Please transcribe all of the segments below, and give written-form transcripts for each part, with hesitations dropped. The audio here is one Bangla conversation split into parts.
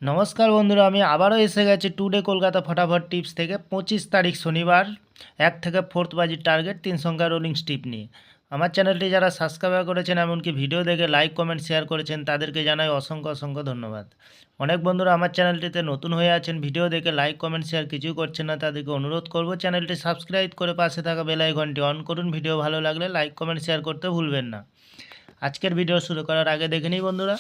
নমস্কার বন্ধুরা, আমি আবারও এসে গেছি টুডে কলকাতা ফটাফট টিপস থেকে 25 তারিখ শনিবার 1 থেকে 4 বাজির টার্গেট 3 সংখ্যা রোলিং স্টিপ নিয়ে। আমার চ্যানেলটি যারা সাবস্ক্রাইব করেছেন এমনকি ভিডিও দেখে লাইক কমেন্ট শেয়ার করেছেন তাদেরকে জানাই অসংখ্য অসংখ্য ধন্যবাদ। অনেক বন্ধুরা আমার চ্যানেলটিতে নতুন হয়ে আছেন, ভিডিও দেখে লাইক কমেন্ট শেয়ার কিছুই করছেন না, তাদেরকে অনুরোধ করব চ্যানেলটি সাবস্ক্রাইব করে পাশে থাকা বেল আইকনটি অন করুন। ভিডিও ভালো লাগলে লাইক কমেন্ট শেয়ার করতে ভুলবেন না। আজকের ভিডিও শুরু করার আগে দেখে নিই বন্ধুরা,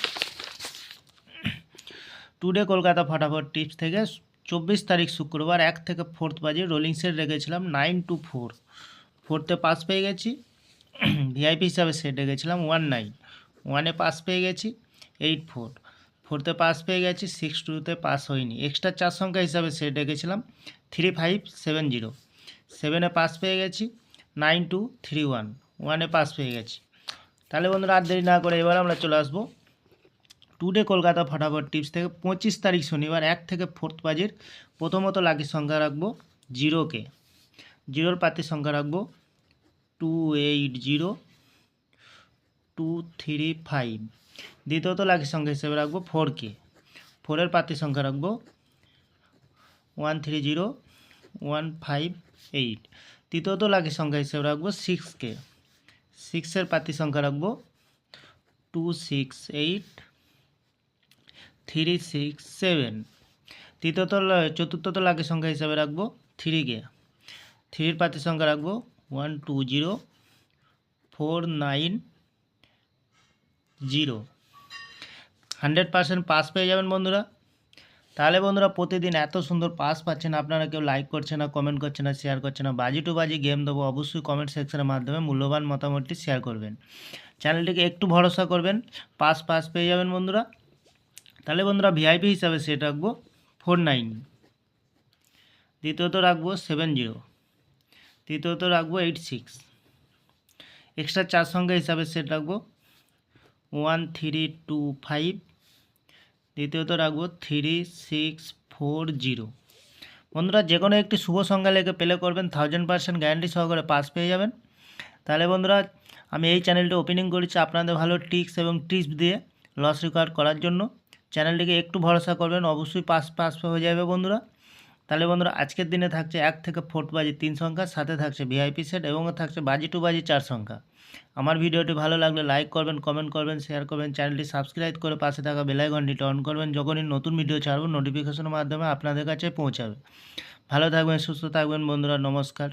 টুডে কলকাতা ফটাফট টিপস থেকে 24 তারিখ শুক্রবার 1 থেকে 4 বাজে রোলিং সেট রেখেছিলাম 9 to 4। 4তে পাস পেয়ে গেছি, ভিআইপি হিসাবে সেট রেখেছিলাম 19। 1-এ পাস পেয়ে গেছি 8-4। 4তে পাস পেয়ে গেছি 6-2তে পাস হয়নি। এক্সট্রা 4 সংখ্যা হিসাবে সেট রেখেছিলাম 3570। 7-এ পাস পেয়ে গেছি 9231। 1-এ পাস পেয়ে গেছি। তাহলে বন্ধুরা আর দেরি না করে এবার আমরা চলে আসবো টুডে কলকাতা ফটাফট টিপস থেকে 25 তারিখ শনিবার 1 থেকে 4 বাজের প্রথমত লাকি সংখ্যা রাখবো 0কে। 0-র পাতি সংখ্যা রাখবো 280235। দ্বিতীয়ত লাকি সংখ্যা হিসেবে রাখবো 4কে। 4-এর পাতি সংখ্যা রাখবো 130158। তৃতীয়ত লাকি সংখ্যা হিসেবে রাখবো 6কে। 6-এর পাতি সংখ্যা রাখবো 268367। চতুর্থত লাকি সংখ্যা হিসাবে রাখবো 3কে। 3-র পাতি সংখ্যা রাখবো 120490। 100% পাস পেয়ে যাবেন বন্ধুরা। তাহলে বন্ধুরা প্রতিদিন এত সুন্দর পাস পাচ্ছেন, আপনারা কেউ লাইক করছে না, কমেন্ট করছে না, শেয়ার করছে না। বাজি টু বাজি গেম দেবো, অবশ্যই কমেন্ট সেকশনের মাধ্যমে মূল্যবান মতামতটি শেয়ার করবেন। চ্যানেলটিকে একটু ভরসা করবেন, পাস পেয়ে যাবেন বন্ধুরা। তাহলে বন্ধুরা ভিআইপি হিসাবে সেট রাখবো 49। দ্বিতীয়ত রাখবো 70। তৃতীয়ত রাখবো 86। এক্সট্রা 4 সংখ্যা হিসাবে সেট রাখবো 1325। দ্বিতীয়ত রাখবো 3640। বন্ধুরা যে কোনো একটি শুভ সংখ্যা লেগে প্লে করবেন, 1000% গ্যারান্টি সহকারে পাস পেয়ে যাবেন। তাহলে বন্ধুরা আমি এই চ্যানেলটি ওপেনিং করেছি আপনাদের ভালো টিপস এবং টিপস দিয়ে লস রিকভার করার জন্য। চ্যানেলটিকে একটু ভরসা করবেন, অবশ্যই পাস হয়ে যাবে বন্ধুরা। তাহলে বন্ধুরা আজকের দিনে থাকছে 1 থেকে 4 বাজি 3 সংখ্যা, সাথে থাকছে ভিআইপি সেট এবং থাকছে বাজি টু বাজি 4 সংখ্যা। আমার ভিডিওটি ভালো লাগলে লাইক করবেন, কমেন্ট করবেন, শেয়ার করবেন, চ্যানেলটি সাবস্ক্রাইব করে পাশে থাকা বেল আইকনটি অন করবেন। যখনই নতুন ভিডিও ছাড়ব নোটিফিকেশনের মাধ্যমে আপনাদের কাছে পৌঁছাবে। ভালো থাকবেন, সুস্থ থাকবেন বন্ধুরা, নমস্কার।